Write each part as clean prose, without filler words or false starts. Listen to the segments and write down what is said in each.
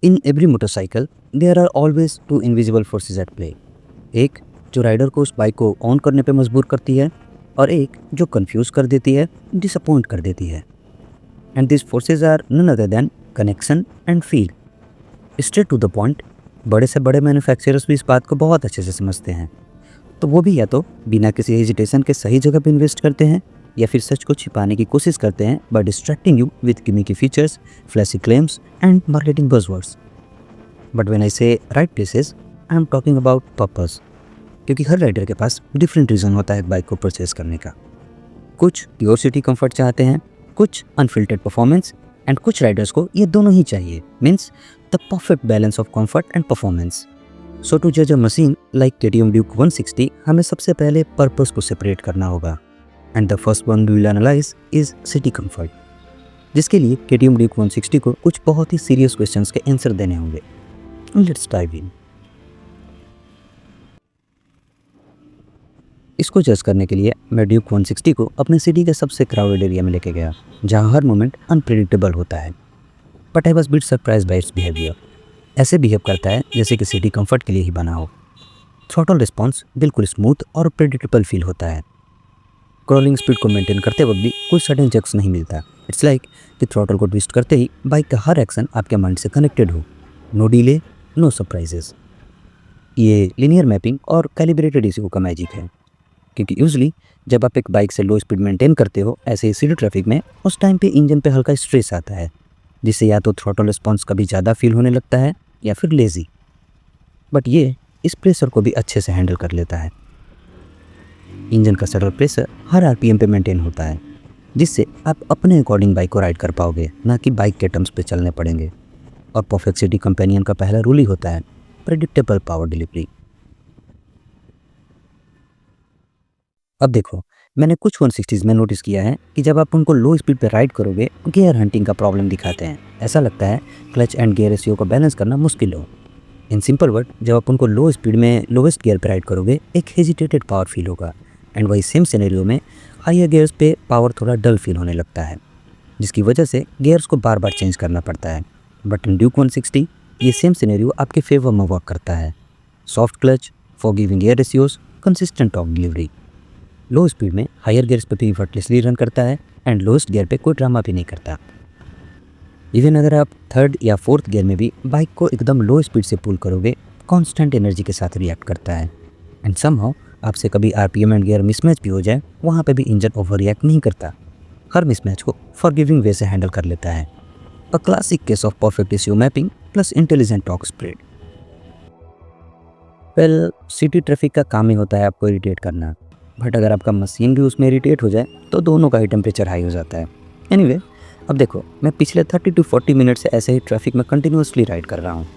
In every motorcycle there are always two invisible forces at play. एक जो rider को उस बाइक को ऑन करने पे मजबूर करती है और एक जो कंफ्यूज कर देती है, डिसअपॉइंट कर देती है। And this forces are none other than connection and feel. Straight to the point, बड़े से बड़े मैन्युफैक्चरर्स भी इस बात को बहुत अच्छे से समझते हैं। तो वो भी या तो बिना किसी हेजिटेशन के सही जगह पे इन्वेस्ट करते हैं या फिर सच को छिपाने की कोशिश करते हैं by distracting you with gimmicky features, flashy claims and marketing buzzwords. But when I say right places, I am talking about purpose. क्योंकि हर राइडर के पास डिफरेंट रीज़न होता है एक बाइक को परचेज करने का। कुछ प्योर सिटी कंफर्ट चाहते हैं, कुछ अनफिल्टर्ड परफॉर्मेंस, एंड कुछ राइडर्स को ये दोनों ही चाहिए, means the perfect balance of comfort and performance. So to जज a machine like KTM Duke 160, हमें सबसे पहले पर्पस को सेपरेट करना होगा। And the first one we will analyse is city comfort, जिसके लिए KTM Duke 160 को कुछ बहुत ही सीरियस क्वेश्चंस के आंसर देने होंगे। Let's dive in. इसको जज करने के लिए मैं ड्यूक 160 को अपने सिटी के सबसे क्राउडेड एरिया में लेके गया, जहाँ हर मोमेंट अनप्रेडिक्टेबल होता है। But I was bit surprise by it's behaviour. ऐसे बिहेव करता है जैसे कि सिटी कंफर्ट के लिए ही बना हो। थ्रॉटल रिस्पॉन्स बिल्कुल स्मूथ और प्रेडिक्टेबल फील होता है। क्रॉलिंग स्पीड को मेंटेन करते वक्त भी कोई सडन जक्स नहीं मिलता। इट्स लाइक कि थ्रॉटल को ट्विस्ट करते ही बाइक का हर एक्शन आपके माइंड से कनेक्टेड हो। No delay, no surprises. ये लिनियर मैपिंग और कैलिब्रेटेड ECU का मैजिक है। क्योंकि यूजली जब आप एक बाइक से लो स्पीड मेंटेन करते हो ऐसे ही सिटी ट्रैफिक में, उस टाइम पे इंजन पे हल्का स्ट्रेस आता है, जिससे या तो थ्रॉटल रिस्पॉन्स कभी ज़्यादा फील होने लगता है या फिर लेज़ी। बट ये इस प्रेशर को भी अच्छे से हैंडल कर लेता है। इंजन का सटल प्रेशर हर RPM पे मेंटेन होता है, जिससे आप अपने अकॉर्डिंग बाइक को राइड कर पाओगे, ना कि बाइक के टर्म्स पे चलने पड़ेंगे। और परफेक्ट सिटी कंपेनियन का पहला रूल ही होता है प्रेडिक्टेबल पावर डिलीवरी। अब देखो, मैंने कुछ 160s में नोटिस किया है कि जब आप उनको लो स्पीड पे राइड करोगे, गियर हंटिंग का प्रॉब्लम दिखाते हैं। ऐसा लगता है क्लच एंड गियर रेशियो को बैलेंस करना मुश्किल हो। इन सिंपल वर्ड, जब आप उनको लो स्पीड में लोवेस्ट गियर पे राइड करोगे, एक हेजिटेटेड पावर फील होगा। एंड वही सेम सिनेरियो में हायर गियर्स पे पावर थोड़ा डल फील होने लगता है, जिसकी वजह से गियर्स को बार बार चेंज करना पड़ता है। बट इन ड्यूक 160 ये सेम सिनेरियो आपके फेवर में वर्क करता है। Soft clutch, forgiving gear ratios, consistent torque delivery. लो स्पीड में हायर गियर्स पे भी एफर्टलेसली रन करता है एंड लोएस्ट गियर पे कोई ड्रामा भी नहीं करता। इवन अगर आप थर्ड या फोर्थ गियर में भी बाइक को एकदम लो स्पीड से पुल करोगे, कांस्टेंट एनर्जी के साथ रिएक्ट करता है। एंड समहाउ आपसे कभी RPM एंड गियर मिसमैच भी हो जाए, वहाँ पे भी इंजन ओवर रिएक्ट नहीं करता। हर मिसमैच को फॉरगिविंग वे से हैंडल कर लेता है। A classic case of perfect ECU mapping plus intelligent torque spread. Well, city traffic का काम ही होता है आपको इरिटेट करना, बट अगर आपका मशीन भी उसमें इरिटेट हो जाए तो दोनों का ही टेम्परेचर हाई हो जाता है। एनीवे, अब देखो, मैं पिछले 30 to 40 मिनट से ऐसे ही ट्रैफिक में कंटिन्यूसली राइड कर रहा हूँ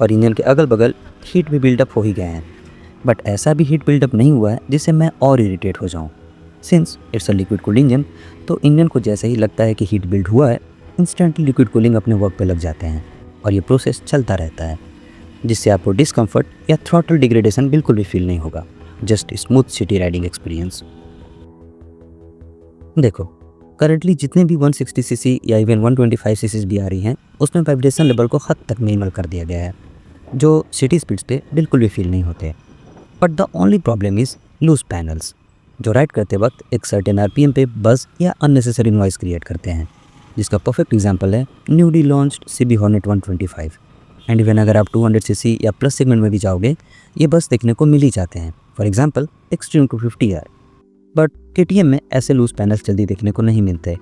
और इंजन के अगल बगल हीट भी बिल्डअप हो ही गए हैं। बट ऐसा भी हीट बिल्डअप नहीं हुआ है जिससे मैं और इरिटेट हो जाऊँ। Since it's a liquid cooled engine, तो इंजन को जैसे ही लगता है कि हीट बिल्ड हुआ है, इंस्टेंटली लिक्विड कूलिंग अपने वर्क पे लग जाते हैं और ये प्रोसेस चलता रहता है, जिससे आपको डिस्कम्फर्ट या थ्रॉटल डिग्रेडेशन बिल्कुल भी फील नहीं होगा। Just smooth city riding experience. देखो, करंटली जितने भी 160cc या इवन 125cc भी आ रही हैं, उसमें वाइब्रेशन लेवल को हद तक मिनिमल कर दिया गया है, जो सिटी स्पीड्स पे बिल्कुल भी फील नहीं होते। But the only problem is loose panels, जो राइड करते वक्त एक सर्टेन RPM पे बज़ या अननेसेसरी नॉइस क्रिएट करते हैं, जिसका परफेक्ट एग्जांपल है newly launched CB Hornet 125। And even अगर आप 200cc या प्लस सेगमेंट में भी जाओगे, ये बस देखने को मिल ही जाते हैं। For example extreme 250R। But KTM में ऐसे लूज पैनल्स जल्दी देखने को नहीं मिलते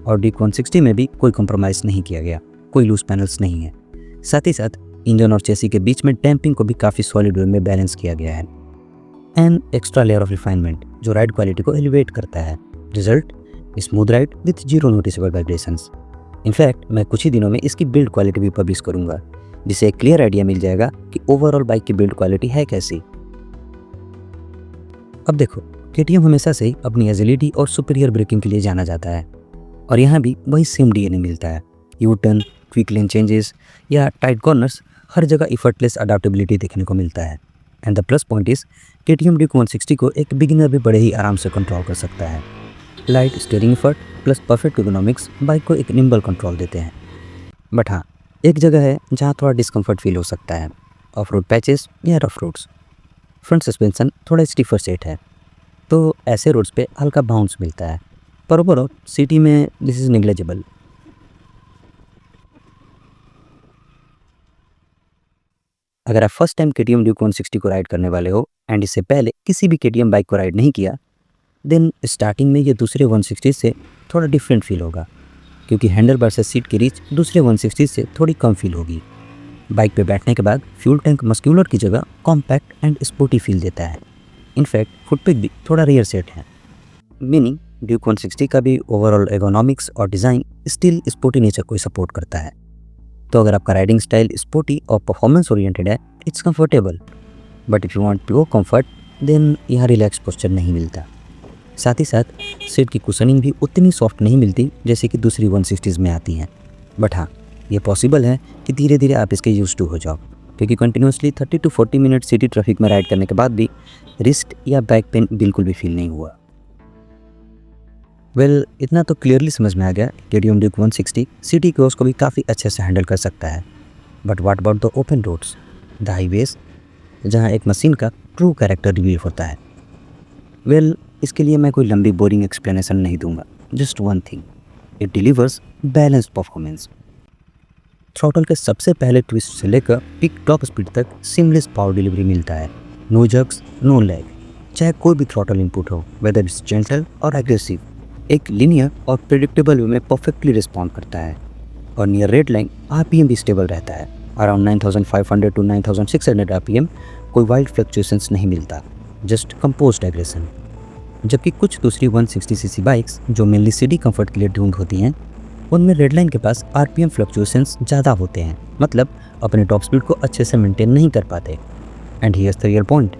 और ड्यूक 160 में भी कोई कॉम्प्रोमाइज़ नहीं किया गया, कोई लूज पैनल्स नहीं है। साथ ही साथ इंजन और चेसी के बीच में डैम्पिंग को भी काफ़ी सॉलिड वे में बैलेंस किया गया है। And extra layer of refinement जो राइड क्वालिटी को एलिवेट करता है। Result, smooth ride with zero noticeable vibrations. In fact मैं कुछ ही दिनों में इसकी बिल्ड क्वालिटी भी पब्लिश करूंगा, जिससे एक क्लियर आइडिया मिल जाएगा कि ओवरऑल बाइक की बिल्ड क्वालिटी है कैसी। अब देखो, KTM हमेशा से ही अपनी एजिलिटी और सुपीरियर ब्रेकिंग के लिए जाना जाता है और यहाँ भी वही सेम DNA मिलता है। यू टर्न, क्विक लेन चेंजेस या टाइट कॉर्नर्स, हर जगह इफर्टलेस अडाप्टेबिलिटी देखने को मिलता है। And the plus point is KTM Duke 160 को एक बिगिनर भी बड़े ही आराम से कंट्रोल कर सकता है। Light steering effort plus perfect economics bike को एक निम्बल कंट्रोल देते हैं। बट हाँ, एक जगह है जहाँ थोड़ा डिस्कम्फर्ट फील हो सकता है, ऑफ रोड पैचेस या रफ रोड्स। फ्रंट सस्पेंशन थोड़ा स्टीफर सेट है, तो ऐसे रोड्स पे हल्का बाउंस मिलता है, पर ओवरऑल सिटी में दिस इज़ नेग्लेजिबल। अगर आप फर्स्ट टाइम केटीएम ड्यूक 160 को राइड करने वाले हो एंड इससे पहले किसी भी केटीएम बाइक को राइड नहीं किया, देन स्टार्टिंग में ये दूसरे 160 से थोड़ा डिफरेंट फील होगा, क्योंकि हैंडल बार से सीट की रीच दूसरे 160 से थोड़ी कम फील होगी। बाइक पे बैठने के बाद फ्यूल टैंक मस्क्यूलर की जगह कॉम्पैक्ट एंड स्पोर्टी फील देता है। इनफैक्ट फुटपेग भी थोड़ा रेयर सेट है, मीनिंग ड्यूक 160 का भी ओवरऑल एर्गोनॉमिक्स और डिज़ाइन स्टिल स्पोर्टी नेचर को सपोर्ट करता है। तो अगर आपका राइडिंग स्टाइल स्पोर्टी और परफॉर्मेंस ओरिएंटेड है, it's comfortable, but if you want pure comfort then यहाँ रिलैक्स पोस्चर नहीं मिलता। साथ ही साथ सीट की कुशनिंग भी उतनी सॉफ्ट नहीं मिलती जैसे कि दूसरी 160s में आती हैं। बट हाँ, ये पॉसिबल है कि धीरे धीरे आप इसके यूज टू हो जाओ, क्योंकि continuously 30 to 40 minute city traffic में राइड करने के बाद भी रिस्ट या बैक पेन बिल्कुल भी फील नहीं हुआ। वेल, इतना तो क्लियरली समझ में आ गया केटीएम ड्यूक 160 सिटी क्रॉस को भी काफ़ी अच्छे से हैंडल कर सकता है। But what about the open roads, the highways, जहाँ एक मशीन का ट्रू कैरेक्टर रिवील होता है? वेल, इसके लिए मैं कोई लंबी बोरिंग एक्सप्लेनेशन नहीं दूंगा। Just one thing, it delivers balanced performance. Throttle के सबसे पहले ट्विस्ट से लेकर पीक टॉप स्पीड तक सीमलेस पावर डिलीवरी मिलता है। No jerks, no lag. चाहे कोई भी थ्रॉटल इनपुट हो, वेदर इट्स जेंटल और एग्रेसिव, एक लीनियर और प्रेडिक्टेबल वे में परफेक्टली रिस्पॉन्ड करता है। और नियर रेड लाइन आरपीएम भी स्टेबल रहता है, अराउंड 9500 to 9600 आरपीएम। कोई वाइल्ड फ्लक्चुएशंस नहीं मिलता, जस्ट कंपोज्ड एग्रेशन। जबकि कुछ दूसरी 160 सीसी बाइक्स जो मेनली सिटी कंफर्ट के लिए ट्यून्ड होती हैं, उनमें रेड लाइन के पास आरपीएम फ्लक्चुएशंस ज़्यादा होते हैं, मतलब अपने टॉप स्पीड को अच्छे से मेंटेन नहीं कर पाते। And here's the real point,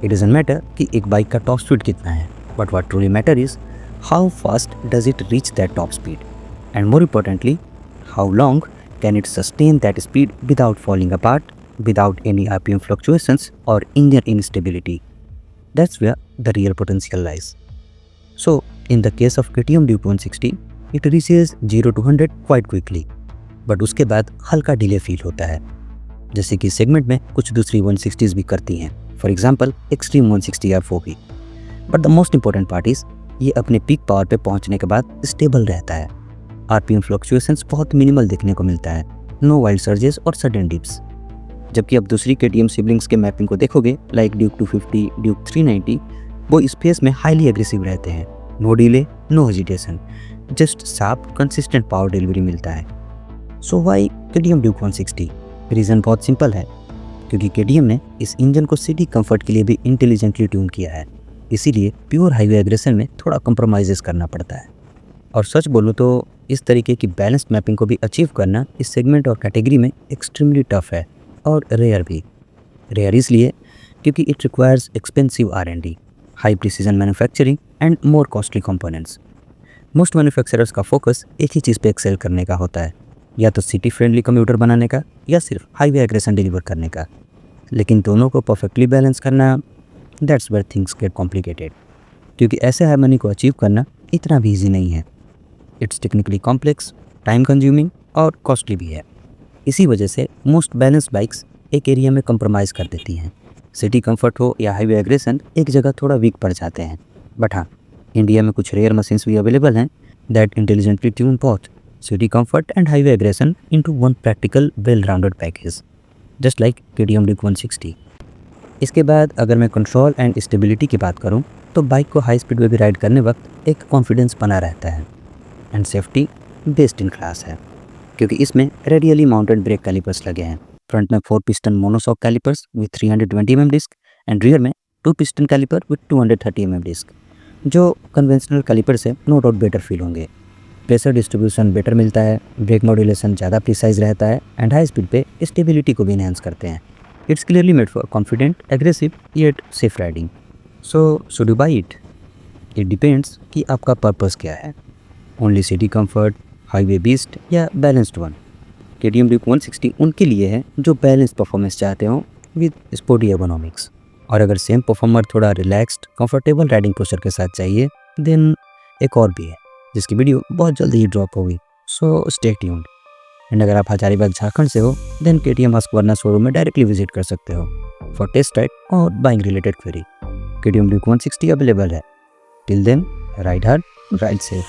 it doesn't matter कि एक बाइक का टॉप स्पीड कितना है, but what truly matter is how fast does it reach that top speed, and more importantly how long can it sustain that speed without falling apart, without any RPM fluctuations or engine instability. That's where the real potential lies. So, in the case of KTM Duke 160, it reaches 0 to 100 quite quickly, but उसके बाद हल्का delay feel होता है, जैसे कि segment में कुछ दूसरी 160s भी करती हैं, फॉर एग्जाम्पल एक्सट्रीम 160 R4 भी। But the most important part is ये अपने पीक पावर पे पहुंचने के बाद स्टेबल रहता है। RPM फ्लक्चुएशंस बहुत मिनिमल देखने को मिलता है, नो वाइल्ड सर्जेस और सडन डिप्स। जबकि अब दूसरी KTM सिबलिंग्स के मैपिंग को देखोगे, लाइक ड्यूक 250, ड्यूक 390, वो स्पेस में हाईली एग्रेसिव रहते हैं। No delay, no hesitation, just sharp consistent power delivery मिलता है। So why KTM Duke 160? Reason बहुत सिंपल है, क्योंकि KTM ने इस इंजन को सिटी कंफर्ट के लिए भी इंटेलिजेंटली ट्यून किया है, इसीलिए प्योर हाईवे एग्रेशन में थोड़ा कंप्रोमाइज़ करना पड़ता है। और सच बोलूँ तो इस तरीके की बैलेंस मैपिंग को भी अचीव करना इस सेगमेंट और कैटेगरी में एक्सट्रीमली टफ है, और रेयर भी। रेयर इसलिए क्योंकि it requires expensive R&D, high precision manufacturing and more costly components. Most manufacturers का फोकस एक ही चीज़ पे एक्सेल करने का होता है, या तो सिटी फ्रेंडली कंप्यूटर बनाने का या सिर्फ हाईवे एग्रेशन डिलीवर करने का। लेकिन दोनों को परफेक्टली बैलेंस करना, that's where things get complicated, क्योंकि ऐसे हार्मनी को अचीव करना इतना भी ईजी नहीं है। It's technically complex, time consuming और कॉस्टली भी है। इसी वजह से मोस्ट बैलेंस बाइक्स एक एरिया में कंप्रोमाइज़ कर देती हैं। सिटी कंफर्ट हो या हाईवे एग्रेशन, एक जगह थोड़ा वीक पड़ जाते हैं। बट हाँ, इंडिया में कुछ रेयर मशीन्स भी अवेलेबल हैं that intelligently tune both city comfort and highway aggression into one practical well rounded package, just like KTM Duke 160। इसके बाद अगर मैं कंट्रोल एंड स्टेबिलिटी की बात करूँ, तो बाइक को हाई स्पीड में भी राइड करने वक्त एक कॉन्फिडेंस बना रहता है। And safety best in class है, क्योंकि इसमें रेडियली माउंटेड ब्रेक कैलिपर्स लगे हैं। फ्रंट में 4 piston monoshock calipers with 320 mm disc and rear में 2 piston caliper with 230 mm disc, जो कन्वेंशनल कैलिपर से नो डाउट बेटर फील होंगे। प्रेशर डिस्ट्रीब्यूशन बेटर मिलता है, ब्रेक मॉड्यूलेशन ज़्यादा प्रिसाइज रहता है एंड हाई स्पीड पे स्टेबिलिटी को भी इनहेंस करते हैं। It's clearly made for confident, aggressive yet safe riding. So should you buy it? It depends कि आपका पर्पस क्या है, only city comfort, highway beast या बैलेंस्ड वन। KTM Duke 160 उनके लिए है जो बैलेंस परफॉर्मेंस चाहते हो विद स्पोर्टी एर्गोनॉमिक्स। और अगर सेम परफॉर्मर थोड़ा रिलैक्स्ड कंफर्टेबल राइडिंग पोस्चर के साथ चाहिए, देन एक और भी है जिसकी वीडियो बहुत जल्दी ही ड्रॉप होगी, सो स्टे ट्यून्ड। एंड अगर आप हजारीबाग झारखंड से हो देन KTM हस्कवर्ना शोरूम में डायरेक्टली विजिट कर सकते हो फॉर टेस्ट राइड और buying related query. KTM Duke 160 available है। Till then ride hard, ride safe.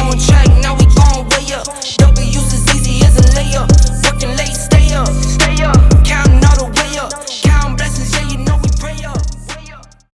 On track, now we gon' way up. W's as easy as a layup.